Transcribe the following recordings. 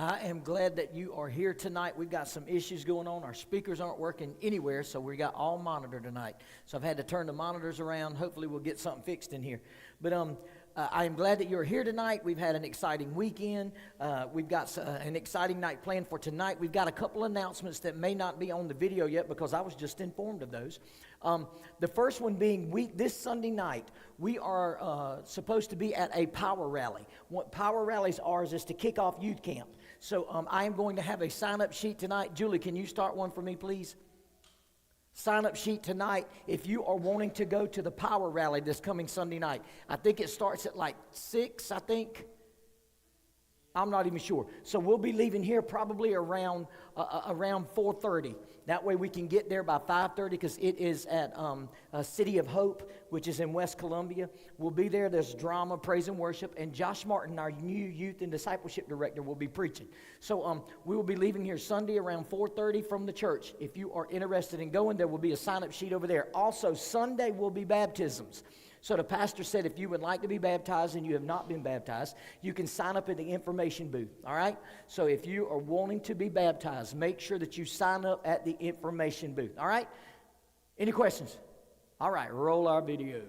I am glad that you are here tonight. We've got some issues going on. Our speakers aren't working anywhere, so we got all monitor tonight. So I've had to turn the monitors around. Hopefully we'll get something fixed in here. But I am glad that you're here tonight. We've had an exciting weekend. We've got an exciting night planned for tonight. We've got a couple announcements that may not be on the video yet because I was just informed of those. The first one being this Sunday night, we are supposed to be at a power rally. What power rallies are is to kick off youth camp. So I am going to have a sign-up sheet tonight. Julie, can you start one for me, please? Sign-up sheet tonight if you are wanting to go to the power rally this coming Sunday night. I think it starts at like 6, I think. I'm not even sure. So we'll be leaving here probably around 4:30. That way we can get there by 5:30 because it is at City of Hope, which is in West Columbia. We'll be there. There's drama, praise, and worship. And Josh Martin, our new youth and discipleship director, will be preaching. So we will be leaving here Sunday around 4:30 from the church. If you are interested in going, there will be a sign-up sheet over there. Also, Sunday will be baptisms. So the pastor said if you would like to be baptized and you have not been baptized, you can sign up at the information booth, all right? So if you are wanting to be baptized, make sure that you sign up at the information booth, all right? Any questions? All right, roll our video.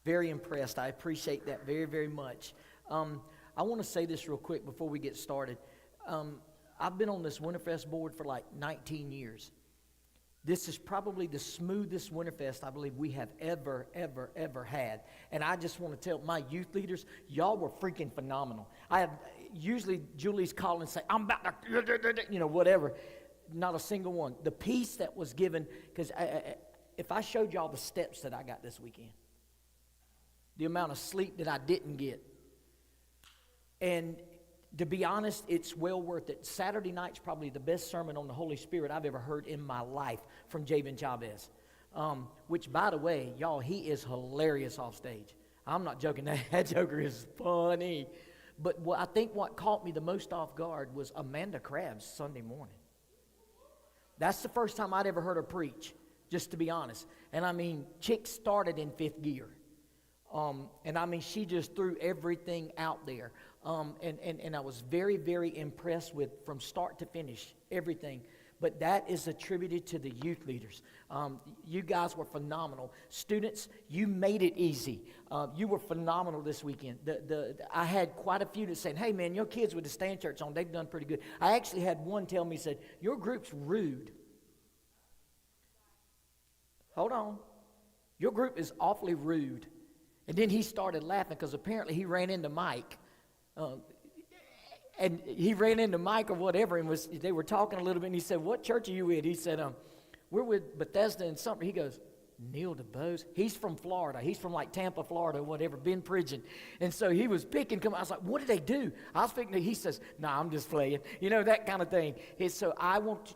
Very impressed. I appreciate that very, very much. I want to say this real quick before we get started. I've been on this Winterfest board for like 19 years. This is probably the smoothest Winterfest I believe we have ever had. And I just want to tell my youth leaders, y'all were freaking phenomenal. Usually Julie's calling and say, I'm about to, whatever. Not a single one. The peace that was given, because if I showed y'all the steps that I got this weekend, the amount of sleep that I didn't get, and to be honest, it's well worth it. Saturday night's probably the best sermon on the Holy Spirit I've ever heard in my life from Javen Chavez. Which, by the way, y'all, he is hilarious off stage. I'm not joking. That joker is funny. But I think what caught me the most off guard was Amanda Krabs Sunday morning. That's the first time I'd ever heard her preach, just to be honest. And I mean, chick started in fifth gear. And I mean, she just threw everything out there. And I was very, very impressed with, from start to finish, everything. But that is attributed to the youth leaders. You guys were phenomenal. Students, you made it easy. You were phenomenal this weekend. I had quite a few that said, hey man, your kids with the stand church on, they've done pretty good. I actually had one tell me, said, your group's rude. Hold on. Your group is awfully rude. And then he started laughing because apparently he ran into Mike. And he ran into Mike or whatever, and they were talking a little bit, and he said, what church are you with? He said, we're with Bethesda and something. He goes, Neil DeBose? He's from Florida. He's from like Tampa, Florida, or whatever, Ben Pridgeon. And so he was picking, I was like, what did they do? I was thinking, he says, nah, I'm just playing. That kind of thing. So I want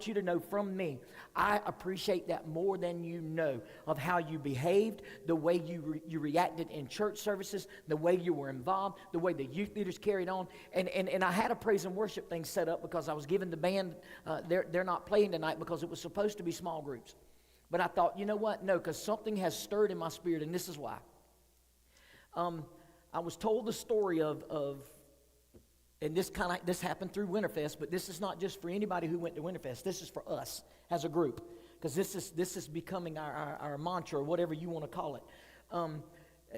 you to know from me, I appreciate that more than you know, of how you behaved, the way you reacted in church services, the way you were involved, the way the youth leaders carried on. And I had a praise and worship thing set up because I was giving the band, they're not playing tonight because it was supposed to be small groups. But I thought, you know what? No, because something has stirred in my spirit, and this is why. I was told the story of and this happened through Winterfest, but this is not just for anybody who went to Winterfest. This is for us as a group, because this is becoming our mantra, or whatever you want to call it.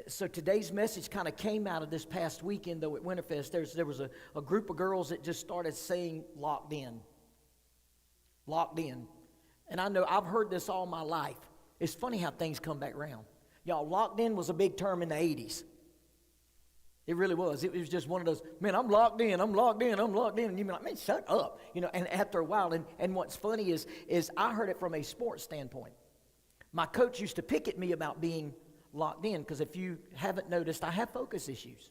So today's message kind of came out of this past weekend, though, at Winterfest. There was a group of girls that just started saying, locked in. Locked in. And I know I've heard this all my life. It's funny how things come back around. Y'all, locked in was a big term in the 80s. It really was. It was just one of those, man, I'm locked in. And you'd be like, man, shut up. And after a while, and what's funny is I heard it from a sports standpoint. My coach used to pick at me about being locked in, because if you haven't noticed, I have focus issues.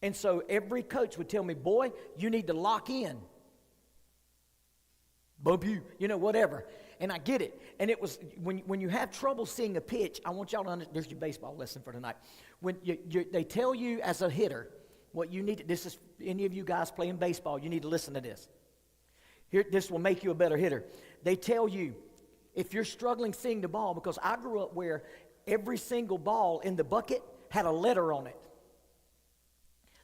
And so every coach would tell me, boy, you need to lock in. Bump you, whatever. And I get it. And it was, when you have trouble seeing a pitch, I want y'all to understand, there's your baseball lesson for tonight. When they tell you as a hitter what you need, this is, any of you guys playing baseball, you need to listen to this. Here, this will make you a better hitter. They tell you, if you're struggling seeing the ball, because I grew up where every single ball in the bucket had a letter on it.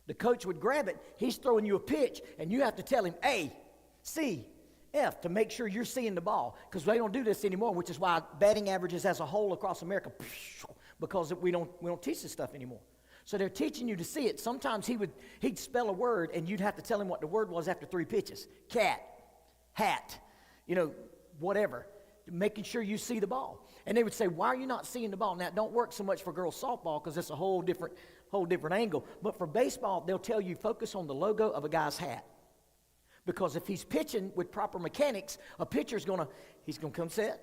The coach would grab it, he's throwing you a pitch, and you have to tell him A, C, F, to make sure you're seeing the ball, because they don't do this anymore, which is why batting averages as a whole across America, because we don't teach this stuff anymore. So they're teaching you to see it. Sometimes he'd spell a word, and you'd have to tell him what the word was after 3 pitches. Cat, hat, whatever, making sure you see the ball. And they would say, why are you not seeing the ball? Now, it don't work so much for girls softball, because it's a whole different angle. But for baseball, they'll tell you, focus on the logo of a guy's hat. Because if he's pitching with proper mechanics, a pitcher's he's going to come set.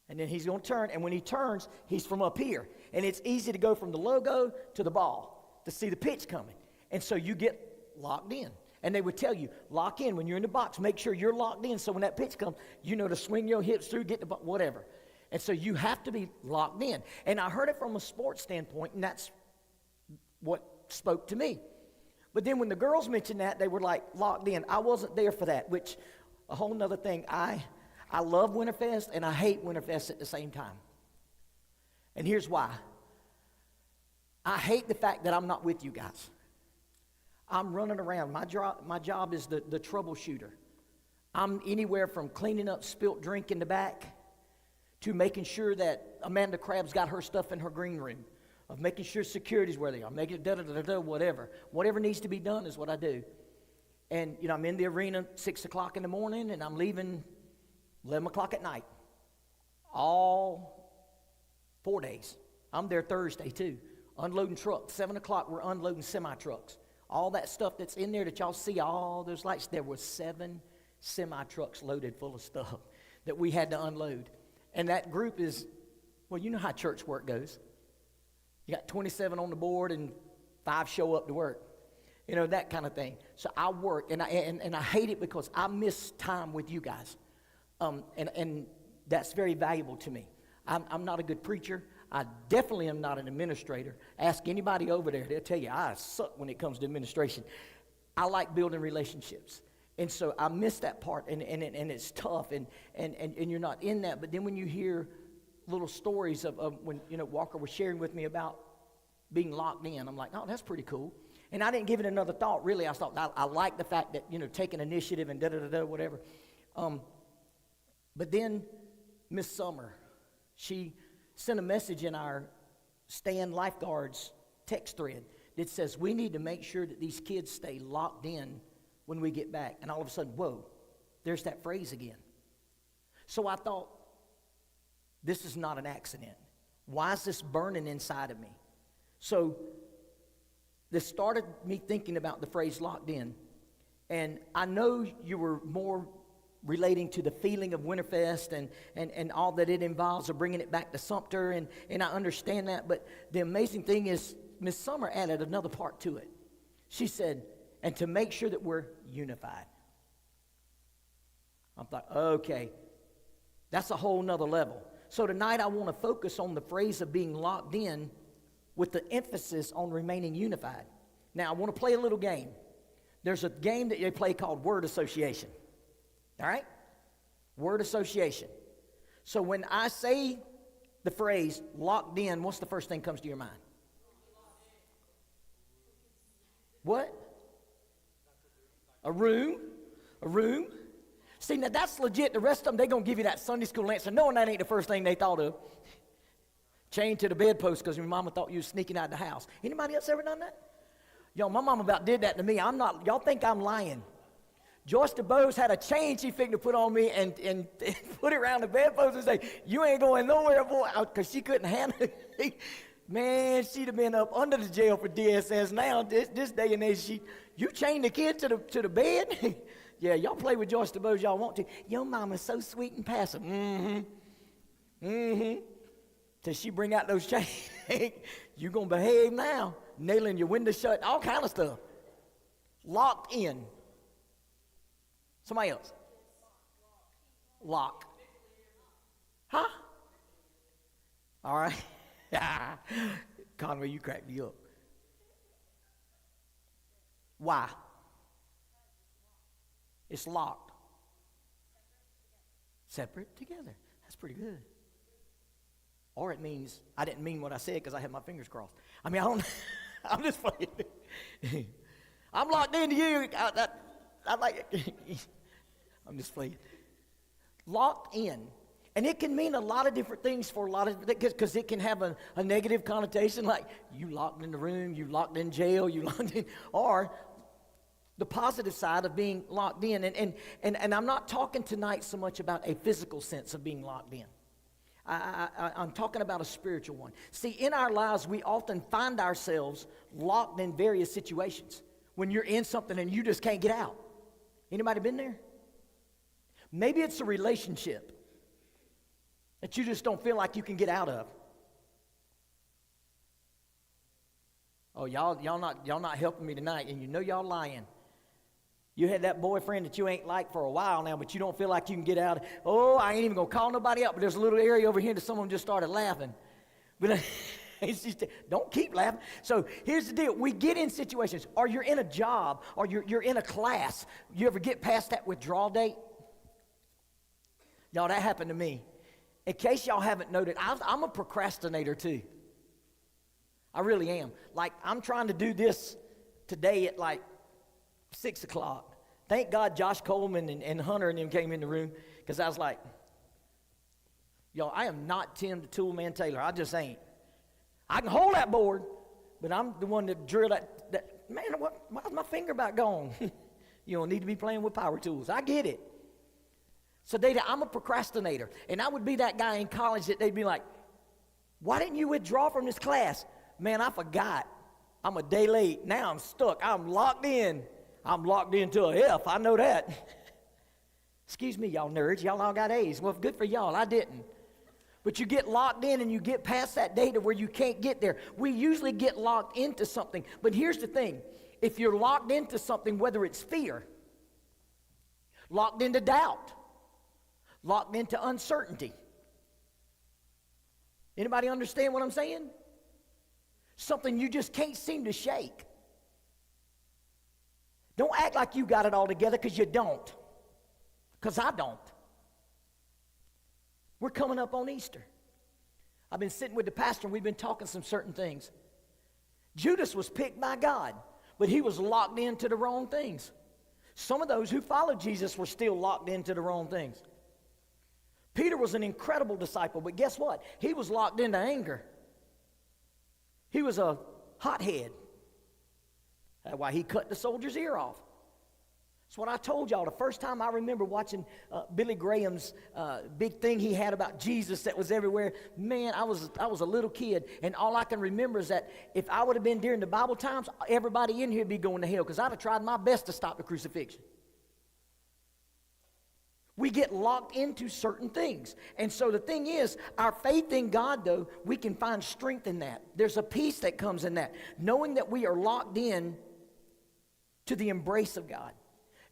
And then he's going to turn. And when he turns, he's from up here. And it's easy to go from the logo to the ball to see the pitch coming. And so you get locked in. And they would tell you, lock in. When you're in the box, make sure you're locked in. So when that pitch comes, to swing your hips through, get the ball, whatever. And so you have to be locked in. And I heard it from a sports standpoint, and that's what spoke to me. But then when the girls mentioned that, they were like locked in. I wasn't there for that, which a whole nother thing. I love Winterfest and I hate Winterfest at the same time. And here's why. I hate the fact that I'm not with you guys. I'm running around. My job is the troubleshooter. I'm anywhere from cleaning up spilt drink in the back to making sure that Amanda Crab's got her stuff in her green room, of making sure security's where they are, making it whatever. Whatever needs to be done is what I do. And, I'm in the arena 6 o'clock in the morning, and I'm leaving 11 o'clock at night. All 4 days. I'm there Thursday, too. Unloading trucks. 7 o'clock, we're unloading semi-trucks. All that stuff that's in there that y'all see, all those lights, there were 7 semi-trucks loaded full of stuff that we had to unload. And that group is, well, you know how church work goes. You got 27 on the board and 5 show up to work. That kind of thing. So I work, and I hate it because I miss time with you guys. And that's very valuable to me. I'm not a good preacher. I definitely am not an administrator. Ask anybody over there, they'll tell you I suck when it comes to administration. I like building relationships. And so I miss that part, and it's tough, and you're not in that. But then when you hear little stories of when, Walker was sharing with me about being locked in, I'm like, oh, that's pretty cool. And I didn't give it another thought, really. I thought, I like the fact that, taking initiative and da-da-da-da, whatever. But then Miss Summer, she sent a message in our Stand Lifeguards text thread that says, we need to make sure that these kids stay locked in when we get back. And all of a sudden, whoa, there's that phrase again. So I thought, this is not an accident. Why is this burning inside of me? So this started me thinking about the phrase locked in. And I know you were more relating to the feeling of Winterfest and all that it involves, of bringing it back to Sumter, and I understand that. But the amazing thing is, Miss Summer added another part to it. She said, and to make sure that we're unified. I thought, okay, that's a whole nother level. So tonight I want to focus on the phrase of being locked in with the emphasis on remaining unified. Now, I want to play a little game. There's a game that they play called word association. All right? Word association. So when I say the phrase locked in, what's the first thing that comes to your mind? What? A room. A room. See, now that's legit. The rest of them, they're going to give you that Sunday school answer, knowing that ain't the first thing they thought of. Chained to the bedpost because your mama thought you was sneaking out of the house. Anybody else ever done that? Yo, my mama about did that to me. I'm not, y'all think I'm lying. Joyce DeBose had a chain she figured to put on me and put it around the bedpost and say, you ain't going nowhere, boy, because she couldn't handle it. Man, she'd have been up under the jail for DSS now. This day and age, you chained the kid to the bed? Yeah, y'all play with Joyce DeBose y'all want to. Your mama's so sweet and passive. Till she bring out those chains. You going to behave now. Nailing your window shut, all kind of stuff. Locked in. Somebody else. Lock. Huh? All right. Conway, you cracked me up. Why? It's locked. Separate together. That's pretty good. Or it means, I didn't mean what I said because I had my fingers crossed. I mean, I'm just playing. I'm locked into you. I like it. I'm just playing. Locked in. And it can mean a lot of different things for a lot of, because it can have a negative connotation, like you locked in the room, you locked in jail, you locked in, or the positive side of being locked in. And I'm not talking tonight so much about a physical sense of being locked in. I'm talking about a spiritual one. See, in our lives, we often find ourselves locked in various situations. When you're in something and you just can't get out. Anybody been there? Maybe it's a relationship that you just don't feel like you can get out of. Oh, y'all not helping me tonight, and you know y'all lying. You had that boyfriend that you ain't liked for a while now, but you don't feel like you can get out. Oh, I ain't even going to call nobody out, but there's a little area over here that someone just started laughing. But it's just, don't keep laughing. So here's the deal. We get in situations, or you're in a job, or you're in a class. You ever get past that withdrawal date? Y'all, that happened to me. In case y'all haven't noted, I'm a procrastinator too. I really am. Like, I'm trying to do this today at like 6 o'clock. Thank God Josh Coleman and Hunter and them came in the room, because I was like, Y'all, I am not Tim the Tool Man Taylor. I just ain't. I can hold that board, but I'm the one that drilled that. Man, why's my finger about gone? You don't need to be playing with power tools. I get it. So I'm a procrastinator. And I would be that guy in college that they'd be like, why didn't you withdraw from this class? Man, I forgot. I'm a day late. Now I'm stuck. I'm locked in. I'm locked into a F. I know that. Excuse me, y'all nerds. Y'all all got A's. Well, good for y'all. I didn't. But you get locked in and you get past that day to where you can't get there. We usually get locked into something. But here's the thing. If you're locked into something, whether it's fear, locked into doubt, locked into uncertainty. Anybody understand what I'm saying? Something you just can't seem to shake. Don't act like you got it all together, because you don't. Because I don't. We're coming up on Easter. I've been sitting with the pastor and we've been talking some certain things. Judas was picked by God, but he was locked into the wrong things. Some of those who followed Jesus were still locked into the wrong things. Peter was an incredible disciple, but guess what? He was locked into anger. He was a hothead. That's why he cut the soldier's ear off. That's what I told y'all. The first time I remember watching Billy Graham's big thing he had about Jesus that was everywhere, man, I was a little kid, and all I can remember is that if I would have been during the Bible times, everybody in here would be going to hell, because I'd have tried my best to stop the crucifixion. We get locked into certain things. And so the thing is, our faith in God, though, we can find strength in that. There's a peace that comes in that, knowing that we are locked in to the embrace of God.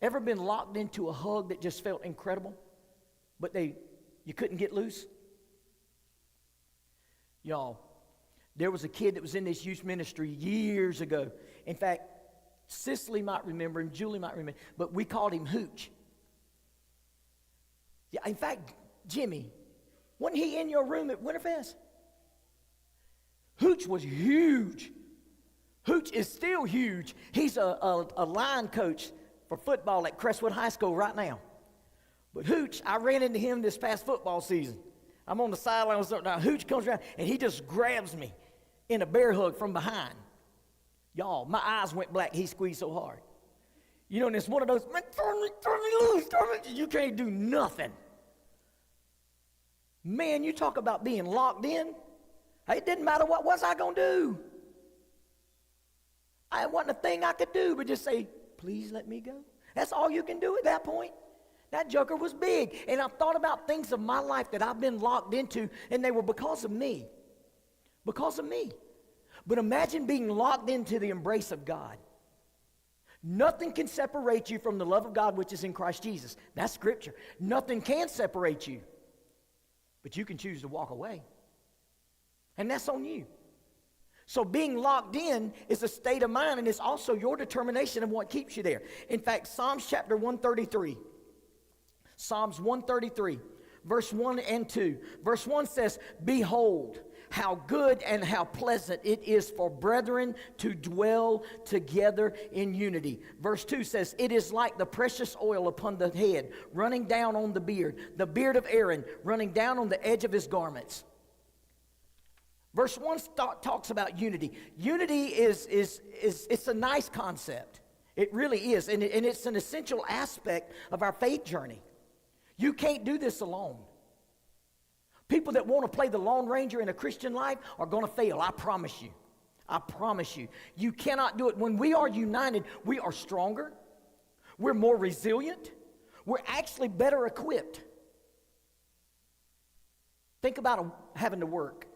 Ever been locked into a hug that just felt incredible, but you couldn't get loose? Y'all, there was a kid that was in this youth ministry years ago. In fact, Cicely might remember him, Julie might remember, but we called him Hooch. Yeah, in fact, Jimmy, wasn't he in your room at Winterfest? Hooch was huge. Hooch is still huge. He's a line coach for football at Crestwood High School right now. But Hooch, I ran into him this past football season. I'm on the sideline. Now Hooch comes around, and he just grabs me in a bear hug from behind. Y'all, my eyes went black. He squeezed so hard. You know, and it's one of those, man, turn me loose, you can't do nothing. Man, you talk about being locked in. It didn't matter what was I going to do. I wasn't a thing I could do but just say, please let me go. That's all you can do at that point. That joker was big. And I thought about things of my life that I've been locked into, and they were because of me. Because of me. But imagine being locked into the embrace of God. Nothing can separate you from the love of God which is in Christ Jesus. That's Scripture. Nothing can separate you. But you can choose to walk away. And that's on you. So being locked in is a state of mind, and it's also your determination of what keeps you there. In fact, Psalms chapter 133. Psalms 133, verse 1 and 2. Verse 1 says, behold, how good and how pleasant it is for brethren to dwell together in unity. Verse 2 says, it is like the precious oil upon the head, running down on the beard of Aaron, running down on the edge of his garments. Verse 1 talks about unity. Unity it's a nice concept. It really is, and it's an essential aspect of our faith journey. You can't do this alone. People that want to play the Lone Ranger in a Christian life are going to fail, I promise you. I promise you. You cannot do it. When we are united, we are stronger. We're more resilient. We're actually better equipped. Think about having to work.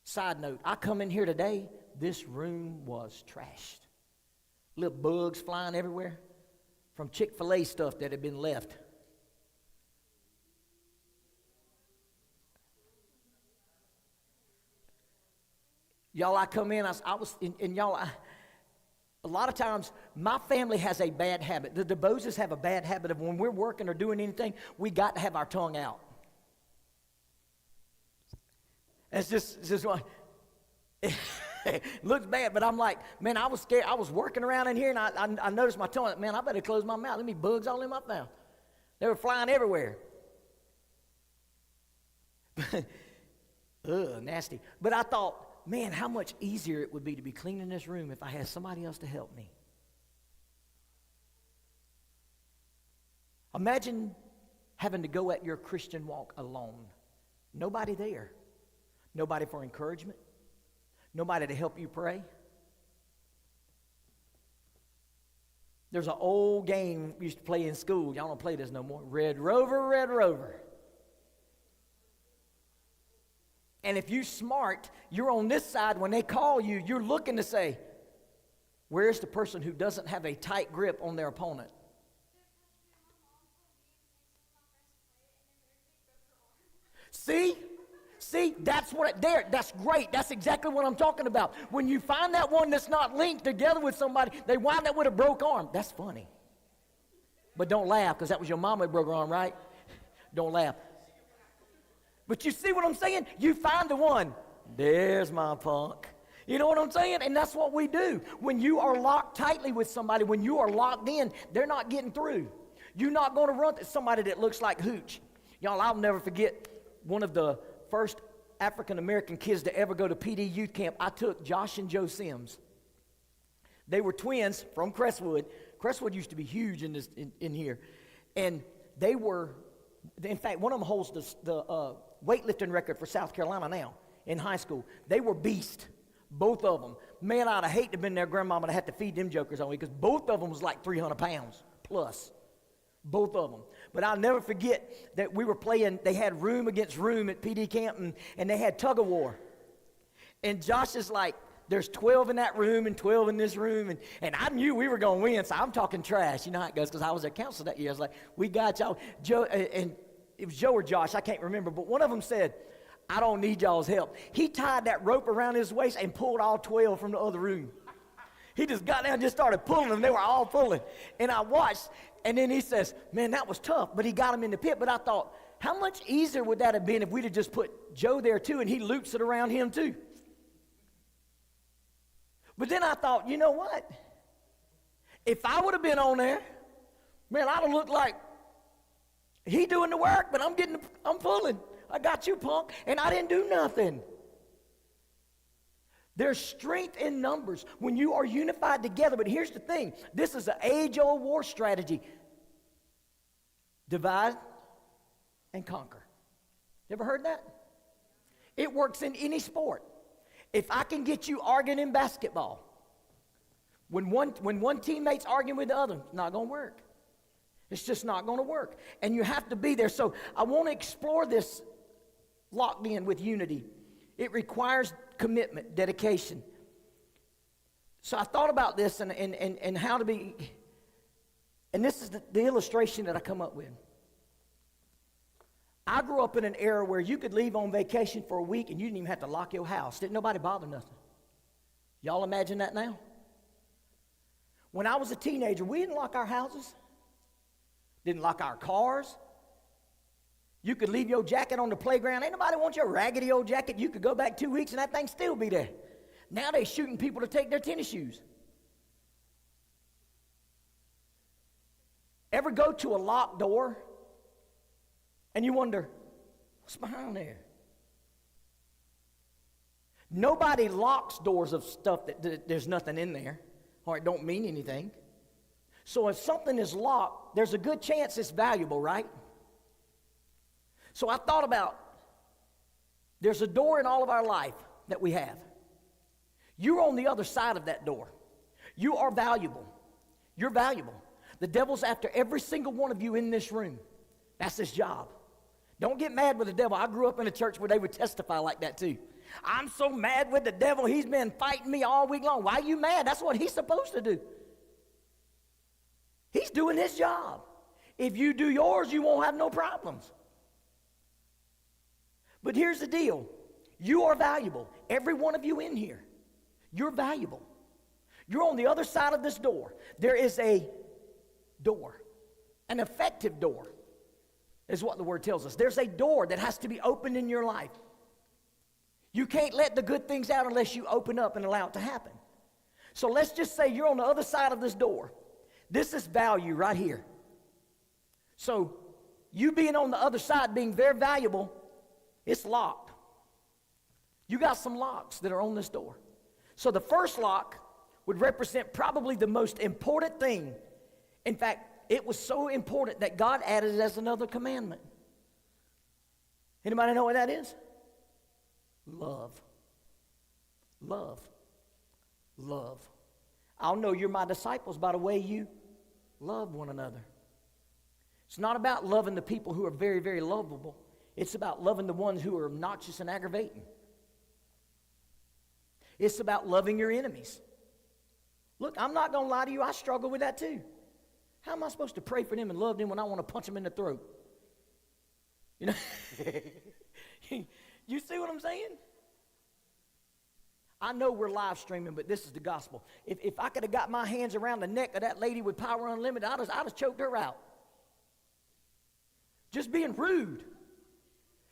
Side note, I come in here today, this room was trashed. Little bugs flying everywhere from Chick-fil-A stuff that had been left. Y'all, I come in, a lot of times, my family has a bad habit. The DeBoses have a bad habit of when we're working or doing anything, we got to have our tongue out. It's just like, it looks bad, but I'm like, man, I was scared. I was working around in here, and I noticed my tongue. Man, I better close my mouth. Let me bugs all in my mouth. They were flying everywhere. Ugh, nasty. But I thought, man, how much easier it would be to be cleaning this room if I had somebody else to help me. Imagine having to go at your Christian walk alone. Nobody there. Nobody for encouragement. Nobody to help you pray. There's an old game we used to play in school. Y'all don't play this no more. Red Rover, Red Rover. And if you're smart, you're on this side. When they call you, you're looking to say, where's the person who doesn't have a tight grip on their opponent? See, that's that's great. That's exactly what I'm talking about. When you find that one that's not linked together with somebody, they wind up with a broke arm. That's funny. But don't laugh, because that was your mama that broke her arm, right? Don't laugh. But you see what I'm saying? You find the one. There's my punk. You know what I'm saying? And that's what we do. When you are locked tightly with somebody, when you are locked in, they're not getting through. You're not going to run to somebody that looks like Hooch. Y'all, I'll never forget one of the first African-American kids to ever go to PD youth camp. I took Josh and Joe Sims. They were twins from Crestwood. Crestwood used to be huge in here. And they were, in fact, one of them holds the weightlifting record for South Carolina now in high school. They were beasts, both of them. Man, I'd have hated to have been their grandmama to have to feed them jokers on me, because both of them was like 300 pounds plus. Both of them. But I'll never forget that we were playing, they had room against room at PD camp, and they had tug of war. And Josh is like, there's 12 in that room and 12 in this room, and I knew we were going to win, so I'm talking trash. You know how it goes, because I was at council that year. I was like, we got y'all. Joe, and it was Joe or Josh, I can't remember, but one of them said, I don't need y'all's help. He tied that rope around his waist and pulled all 12 from the other room. He just got down and just started pulling them. They were all pulling. And I watched, and then he says, man, that was tough, but he got them in the pit. But I thought, how much easier would that have been if we'd have just put Joe there too, and he loops it around him too? But then I thought, you know what? If I would have been on there, man, I'd have looked like he doing the work, but I'm pulling. I got you, punk, and I didn't do nothing. There's strength in numbers when you are unified together. But here's the thing. This is an age-old war strategy. Divide and conquer. You ever heard that? It works in any sport. If I can get you arguing in basketball, when one teammate's arguing with the other, it's not going to work. It's just not going to work. And you have to be there. So I want to explore this locked in with unity. It requires commitment, dedication. So I thought about this and how to be, and this is the illustration that I come up with. I grew up in an era where you could leave on vacation for a week and you didn't even have to lock your house. Didn't nobody bother nothing. Y'all imagine that now? When I was a teenager, we didn't lock our houses. Didn't lock our cars. You could leave your jacket on the playground. Ain't nobody want your raggedy old jacket. You could go back 2 weeks and that thing still be there. Now they shooting people to take their tennis shoes. Ever go to a locked door and you wonder, what's behind there? Nobody locks doors of stuff that there's nothing in there, or it don't mean anything. So if something is locked, there's a good chance it's valuable, right? So I thought about, there's a door in all of our life that we have. You're on the other side of that door. You are valuable. You're valuable. The devil's after every single one of you in this room. That's his job. Don't get mad with the devil. I grew up in a church where they would testify like that too. I'm so mad with the devil. He's been fighting me all week long. Why are you mad? That's what he's supposed to do. He's doing his job. If you do yours, you won't have no problems. But here's the deal. You are valuable. Every one of you in here. You're valuable. You're on the other side of this door. There is a door. An effective door is what the word tells us. There's a door that has to be opened in your life. You can't let the good things out unless you open up and allow it to happen. So let's just say you're on the other side of this door. This is value right here. So you being on the other side, being very valuable, it's locked. You got some locks that are on this door. So the first lock would represent probably the most important thing. In fact, it was so important that God added it as another commandment. Anybody know what that is? Love. Love. Love. I'll know you're my disciples by the way you love one another. It's not about loving the people who are very, very lovable. It's about loving the ones who are obnoxious and aggravating. It's about loving your enemies. Look, I'm not going to lie to you. I struggle with that too. How am I supposed to pray for them and love them when I want to punch them in the throat? You know? You see what I'm saying? I know we're live streaming, but this is the gospel. If I could have got my hands around the neck of that lady with Power Unlimited, I'd have choked her out. Just being rude.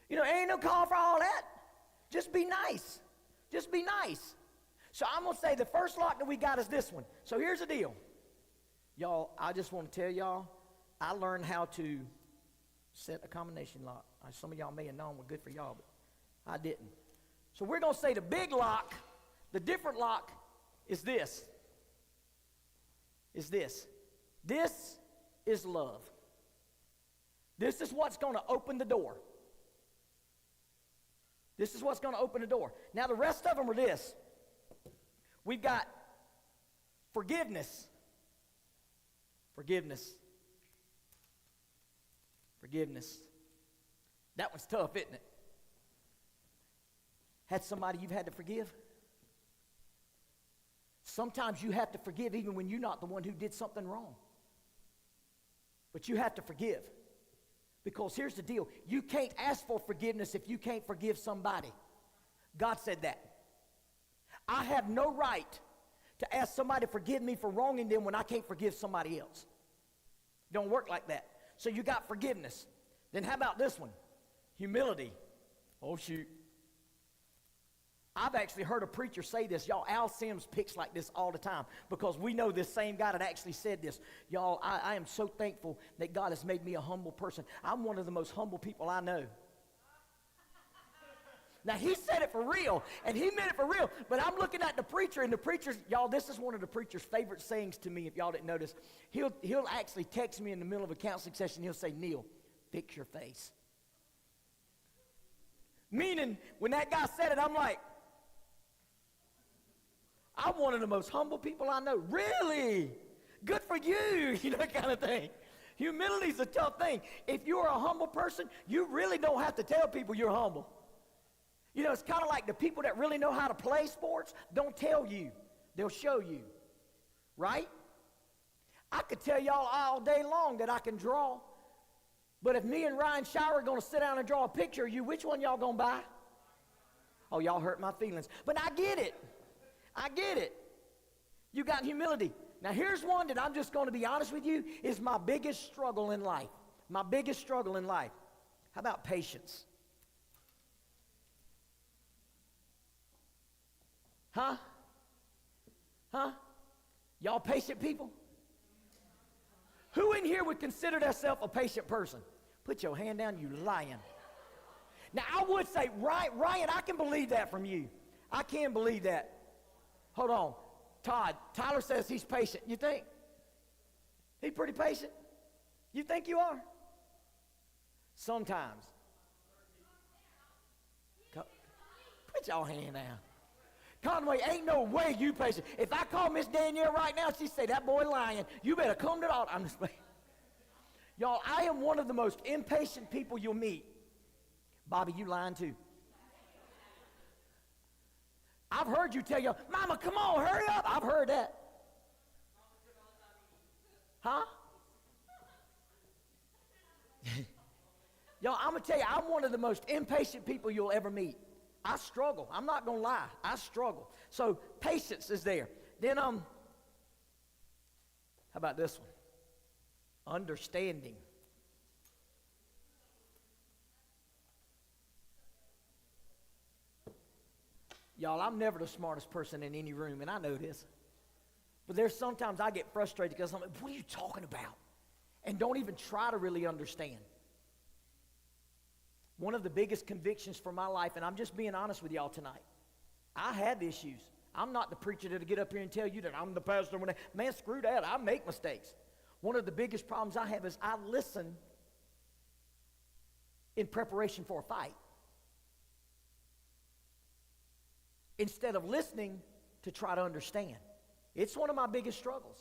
You know, ain't no call for all that. Just be nice. Just be nice. So I'm going to say the first lock that we got is this one. So here's the deal. Y'all, I just want to tell y'all, I learned how to set a combination lock. Some of y'all may have known, well, good for y'all, but I didn't. So we're going to say the big lock, the different lock is this. This is love. This is what's going to open the door. This is what's going to open the door. Now the rest of them are this. We've got forgiveness. Forgiveness. Forgiveness. That one's tough, isn't it? Had somebody you've had to forgive? Sometimes you have to forgive even when you're not the one who did something wrong. But you have to forgive. Because here's the deal. You can't ask for forgiveness if you can't forgive somebody. God said that. I have no right to ask somebody to forgive me for wronging them when I can't forgive somebody else. Don't work like that. So you got forgiveness. Then how about this one? Humility. Oh, shoot. I've actually heard a preacher say this. Y'all, Al Sims picks like this all the time because we know this same guy that actually said this. Y'all, I am so thankful that God has made me a humble person. I'm one of the most humble people I know. Now, he said it for real, and he meant it for real, but I'm looking at the preacher, and the preacher's, y'all, this is one of the preacher's favorite sayings to me, if y'all didn't notice. He'll actually text me in the middle of a counseling session. He'll say, Neil, fix your face. Meaning, when that guy said it, I'm like, I'm one of the most humble people I know. Really? Good for you, you know, that kind of thing. Humility's a tough thing. If you're a humble person, you really don't have to tell people you're humble. You know, it's kind of like the people that really know how to play sports don't tell you. They'll show you. Right? I could tell y'all all day long that I can draw. But if me and Ryan Shower are going to sit down and draw a picture of you, which one y'all going to buy? Oh, y'all hurt my feelings. But I get it. I get it. You got humility. Now, here's one that I'm just going to be honest with you is my biggest struggle in life. My biggest struggle in life. How about patience? Huh? Y'all patient people? Who in here would consider themselves a patient person? Put your hand down, you lying. Now, I would say, Ryan, I can believe that from you. I can believe that. Hold on. Todd, Tyler says he's patient. You think? He's pretty patient? You think you are? Sometimes. Put your hand down. Conway, ain't no way you patient. If I call Miss Danielle right now, she'd say, that boy lying. You better come to the altar. I'm just playing. Y'all, I am one of the most impatient people you'll meet. Bobby, you lying too. I've heard you tell y'all, Mama, come on, hurry up. I've heard that. Huh? Y'all, I'm going to tell you, I'm one of the most impatient people you'll ever meet. I struggle. I'm not going to lie. I struggle. So patience is there. Then, how about this one? Understanding. Y'all, I'm never the smartest person in any room, and I know this. But there's sometimes I get frustrated because I'm like, what are you talking about? And don't even try to really understand. One of the biggest convictions for my life, and I'm just being honest with y'all tonight, I have issues. I'm not the preacher that'll get up here and tell you that I'm the pastor. Man, screw that. I make mistakes. One of the biggest problems I have is I listen in preparation for a fight instead of listening to try to understand. It's one of my biggest struggles.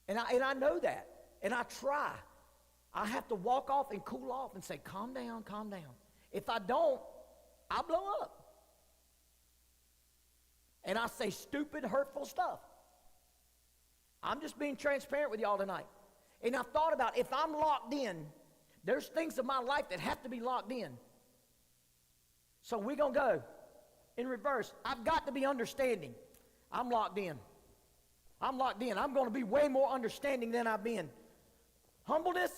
And I know that. And I try. I have to walk off and cool off and say, calm down, calm down. If I don't, I blow up. And I say stupid, hurtful stuff. I'm just being transparent with y'all tonight. And I've thought about, if I'm locked in, there's things in my life that have to be locked in. So we're going to go in reverse. I've got to be understanding. I'm locked in. I'm locked in. I'm going to be way more understanding than I've been. Humbleness?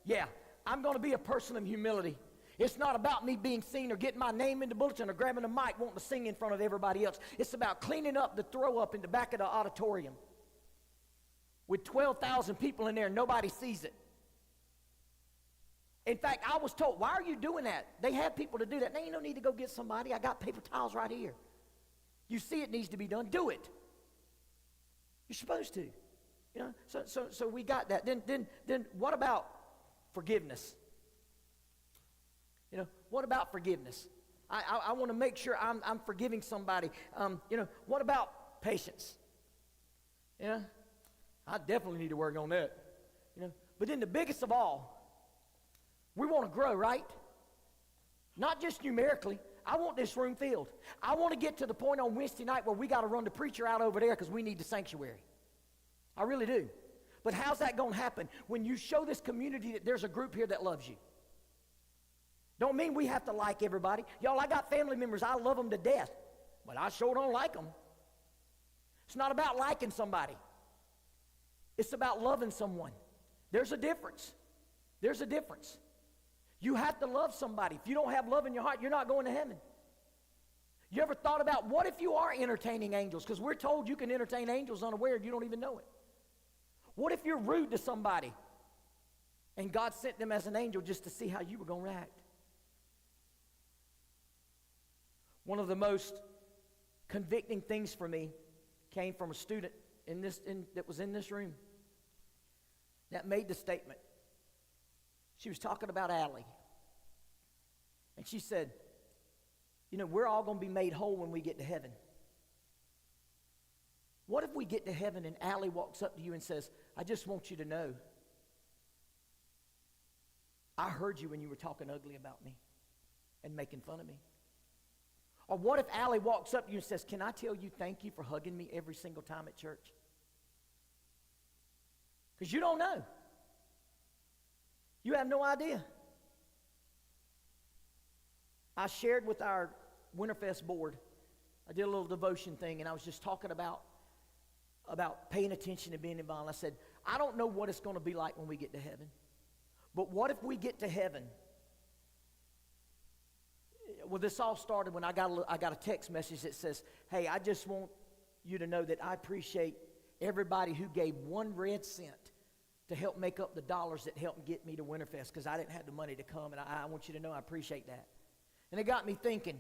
Yeah. I'm going to be a person of humility. It's not about me being seen or getting my name in the bulletin or grabbing a mic wanting to sing in front of everybody else. It's about cleaning up the throw up in the back of the auditorium. With 12,000 people in there, nobody sees it. In fact, I was told, why are you doing that? They have people to do that. Now you don't need to go get somebody. I got paper towels right here. You see it needs to be done. Do it. You're supposed to. You know, so we got that. Then what about forgiveness? You know, what about forgiveness? I want to make sure I'm forgiving somebody. You know, what about patience? You know, I definitely need to work on that. You know, but then the biggest of all, we want to grow, right? Not just numerically. I want this room filled. I want to get to the point on Wednesday night where we got to run the preacher out over there because we need the sanctuary. I really do. But how's that going to happen? When you show this community that there's a group here that loves you. Don't mean we have to like everybody. Y'all, I got family members, I love them to death, but I sure don't like them. It's not about liking somebody. It's about loving someone. There's a difference. There's a difference. You have to love somebody. If you don't have love in your heart, you're not going to heaven. You ever thought about what if you are entertaining angels? Because we're told you can entertain angels unaware and you don't even know it. What if you're rude to somebody and God sent them as an angel just to see how you were going to react? One of the most convicting things for me came from a student that was in this room that made the statement. She was talking about Allie. And she said, you know, we're all going to be made whole when we get to heaven. What if we get to heaven and Allie walks up to you and says, I just want you to know, I heard you when you were talking ugly about me and making fun of me. Or what if Allie walks up to you and says, can I tell you thank you for hugging me every single time at church? Because you don't know. You have no idea. I shared with our Winterfest board, I did a little devotion thing, and I was just talking about paying attention and being involved. I said, I don't know what it's going to be like when we get to heaven, but what if we get to heaven? Well, this all started when I got a text message that says, hey, I just want you to know that I appreciate everybody who gave 1 red cent to help make up the dollars that helped get me to Winterfest, because I didn't have the money to come, and I want you to know I appreciate that. And it got me thinking,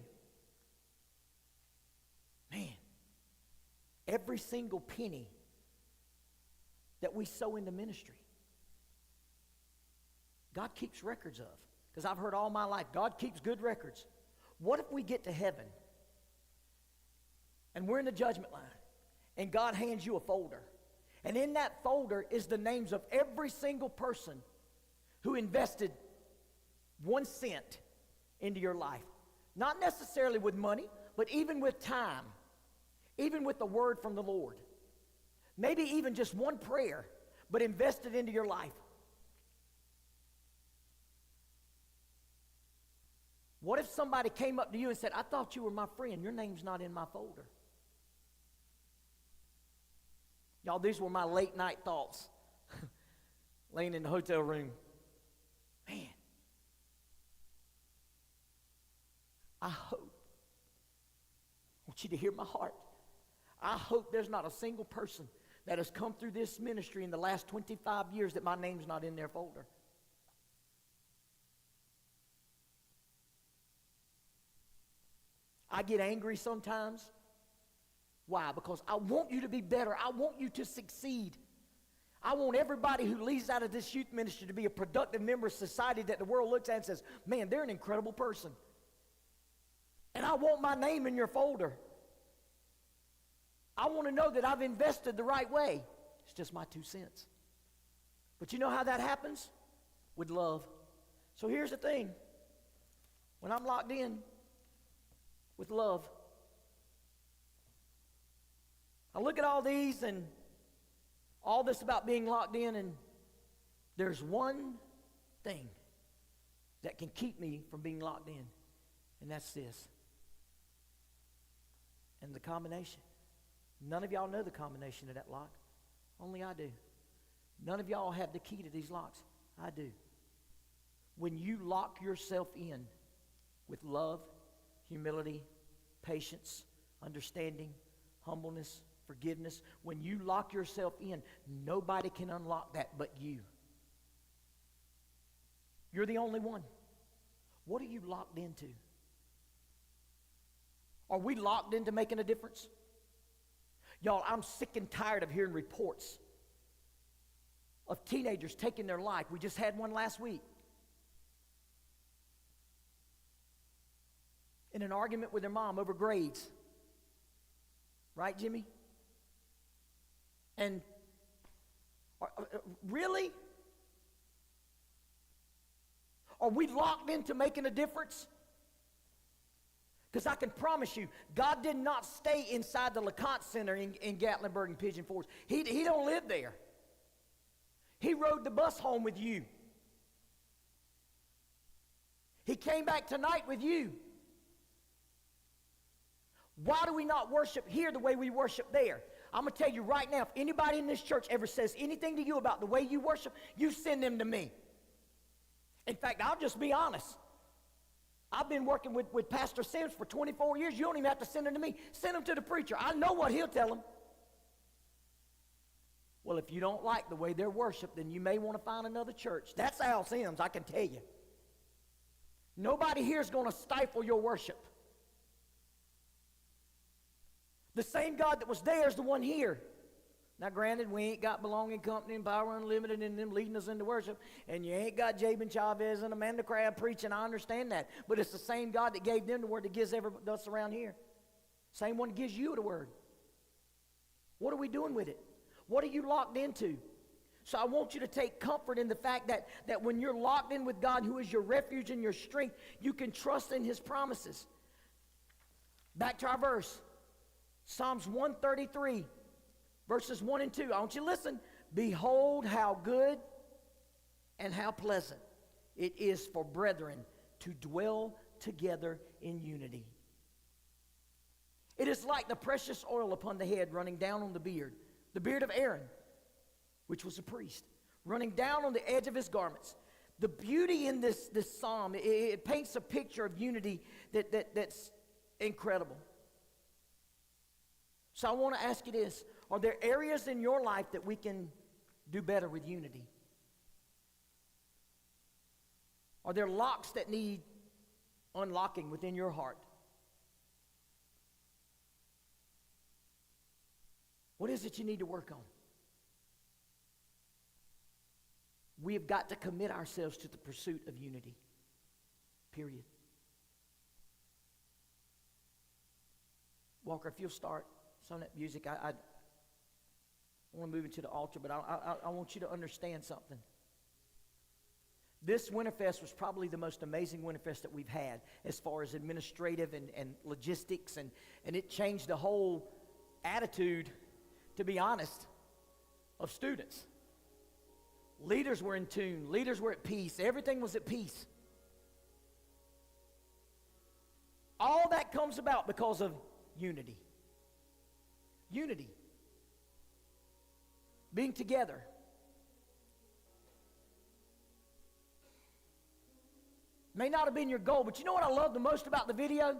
man, every single penny that we sow into ministry, God keeps records of. Because I've heard all my life, God keeps good records. What if we get to heaven and we're in the judgment line and God hands you a folder, and in that folder is the names of every single person who invested 1 cent into your life? Not necessarily with money, but even with time, even with the word from the Lord. Maybe even just 1 prayer, but invested into your life. What if somebody came up to you and said, I thought you were my friend. Your name's not in my folder. Y'all, these were my late night thoughts. Laying in the hotel room. Man. I want you to hear my heart. I hope there's not a single person that has come through this ministry in the last 25 years that my name's not in their folder. I get angry sometimes. Why? Because I want you to be better. I want you to succeed. I want everybody who leaves out of this youth ministry to be a productive member of society that the world looks at and says, man, they're an incredible person. And I want my name in your folder. I want to know that I've invested the right way. It's just my 2 cents. But you know how that happens? With love. So here's the thing. When I'm locked in with love, I look at all these and all this about being locked in, and there's one thing that can keep me from being locked in, and that's this. And the combination. None of y'all know the combination of that lock. Only I do. None of y'all have the key to these locks. I do. When you lock yourself in with love, humility, patience, understanding, humbleness, forgiveness, when you lock yourself in, nobody can unlock that but you. You're the only one. What are you locked into? Are we locked into making a difference? Y'all, I'm sick and tired of hearing reports of teenagers taking their life. We just had one last week. In an argument with their mom over grades. Right, Jimmy? And really? Are we locked into making a difference? Because I can promise you, God did not stay inside the LeConte Center in Gatlinburg and Pigeon Forge. He don't live there. He rode the bus home with you. He came back tonight with you. Why do we not worship here the way we worship there? I'm going to tell you right now, if anybody in this church ever says anything to you about the way you worship, you send them to me. In fact, I'll just be honest. I've been working with Pastor Sims for 24 years. You don't even have to send them to me. Send them to the preacher. I know what he'll tell them. Well, if you don't like the way they're worshiped, then you may want to find another church. That's Al Sims, I can tell you. Nobody here is going to stifle your worship. The same God that was there is the one here. Now, granted, we ain't got Belonging Company and Power Unlimited and them leading us into worship, and you ain't got Jabin Chavez and Amanda Crabb preaching. I understand that. But it's the same God that gave them the word that gives everybody else around here. Same one that gives you the word. What are we doing with it? What are you locked into? So I want you to take comfort in the fact that when you're locked in with God, who is your refuge and your strength, you can trust in his promises. Back to our verse. Psalms 133. Verses 1 and 2. I want you to listen. Behold how good and how pleasant it is for brethren to dwell together in unity. It is like the precious oil upon the head running down on the beard of Aaron, which was a priest, running down on the edge of his garments. The beauty in this psalm, it paints a picture of unity that's incredible. So I want to ask you this. Are there areas in your life that we can do better with unity? Are there locks that need unlocking within your heart? What is it you need to work on? We have got to commit ourselves to the pursuit of unity. Period. Walker, if you'll start some of that music, I want to move into the altar, but I want you to understand something. This Winterfest was probably the most amazing Winterfest that we've had as far as administrative and logistics, and it changed the whole attitude, to be honest, of students. Leaders were in tune. Leaders were at peace. Everything was at peace. All that comes about because of unity. Unity. Being together. May not have been your goal, but you know what I love the most about the video?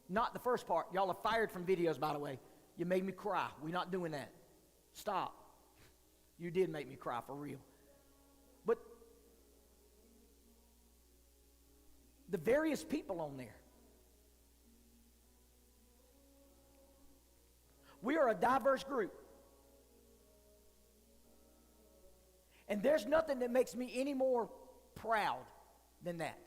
Not the first part. Y'all are fired from videos, by the way. You made me cry. We're not doing that. Stop. You did make me cry for real. But the various people on there. We are a diverse group. And there's nothing that makes me any more proud than that.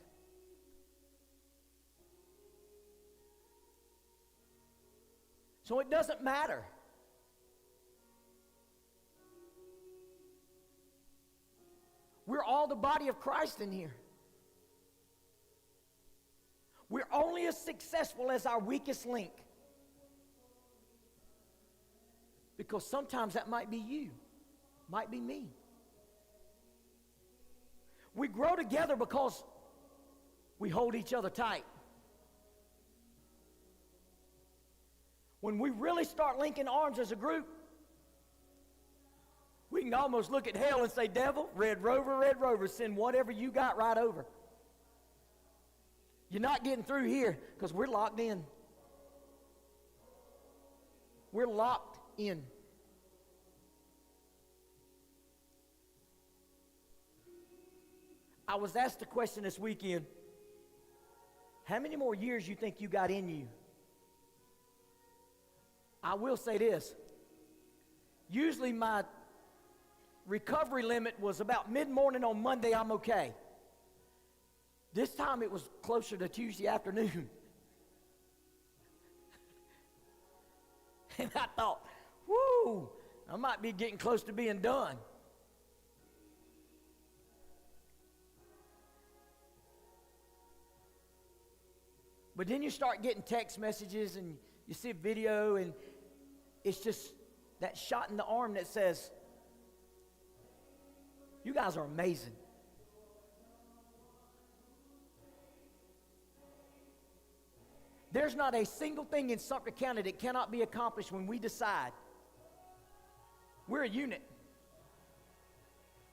So it doesn't matter. We're all the body of Christ in here. We're only as successful as our weakest link. Because sometimes that might be you, might be me. We grow together because we hold each other tight. When we really start linking arms as a group, we can almost look at hell and say, devil, Red Rover, send whatever you got right over. You're not getting through here because we're locked in. We're locked in. I was asked a question this weekend. How many more years you think you got in you? I will say this. Usually my recovery limit was about mid-morning on Monday, I'm okay. This time it was closer to Tuesday afternoon. And I thought, whoo, I might be getting close to being done. But then you start getting text messages and you see a video and it's just that shot in the arm that says, you guys are amazing. There's not a single thing in Sumter County that cannot be accomplished when we decide. We're a unit.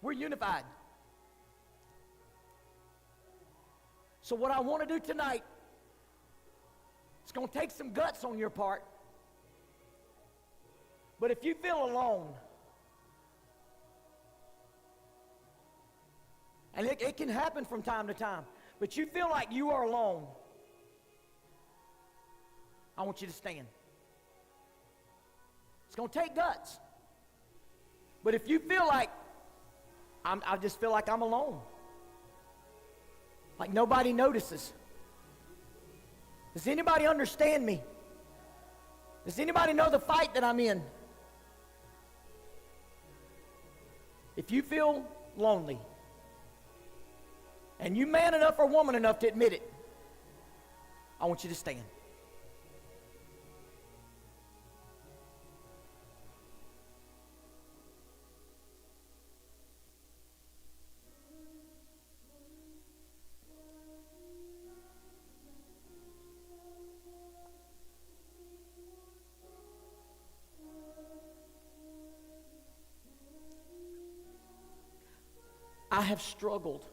We're unified. So what I want to do tonight, it's going to take some guts on your part. But if you feel alone, and it can happen from time to time, but you feel like you are alone, I want you to stand. It's going to take guts. But if you feel like, I just feel like I'm alone, like nobody notices. Does anybody understand me? Does anybody know the fight that I'm in? If you feel lonely, and you man enough or woman enough to admit it, I want you to stand. I have struggled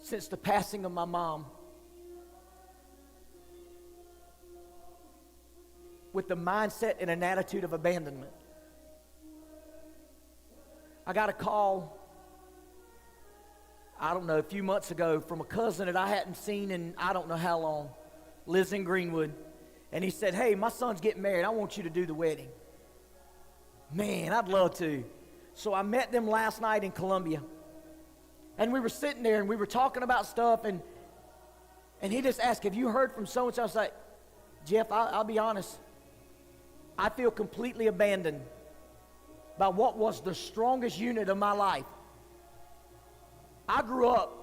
since the passing of my mom with the mindset and an attitude of abandonment. I got a call, I don't know, a few months ago from a cousin that I hadn't seen in I don't know how long, lives in Greenwood, and he said, hey, my son's getting married, I want you to do the wedding. Man, I'd love to. So I met them last night in Columbia. And we were sitting there and we were talking about stuff and he just asked, have you heard from so-and-so? I was like, Jeff, I'll be honest. I feel completely abandoned by what was the strongest unit of my life. I grew up,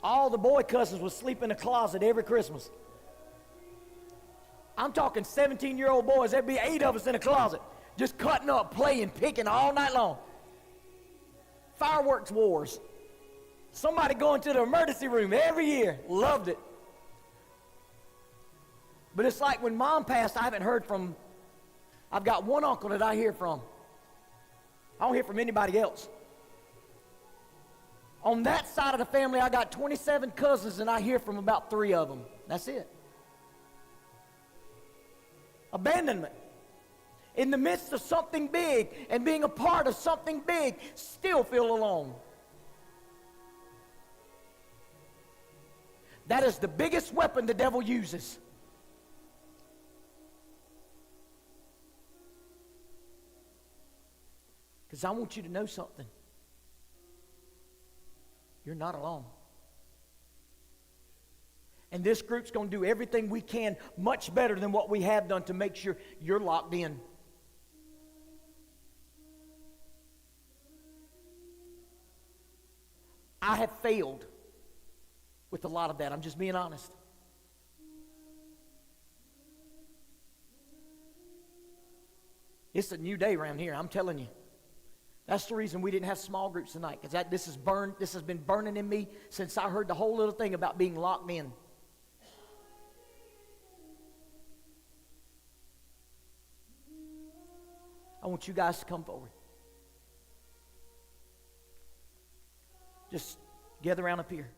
all the boy cousins would sleep in the closet every Christmas. I'm talking 17-year-old boys, there'd be 8 of us in the closet. Just cutting up, playing, picking all night long. Fireworks wars. Somebody going to the emergency room every year. Loved it. But it's like when mom passed, I haven't heard from, I've got one uncle that I hear from. I don't hear from anybody else. On that side of the family, I got 27 cousins and I hear from about 3 of them. That's it. Abandonment. in the midst of something big and being a part of something big, still feel alone. That is the biggest weapon the devil uses. Because I want you to know something. You're not alone. And this group's going to do everything we can much better than what we have done to make sure you're locked in. I have failed with a lot of that. I'm just being honest. It's a new day around here, I'm telling you. That's the reason we didn't have small groups tonight, because this has been burning in me since I heard the whole little thing about being locked in. I want you guys to come forward. Just gather around up here.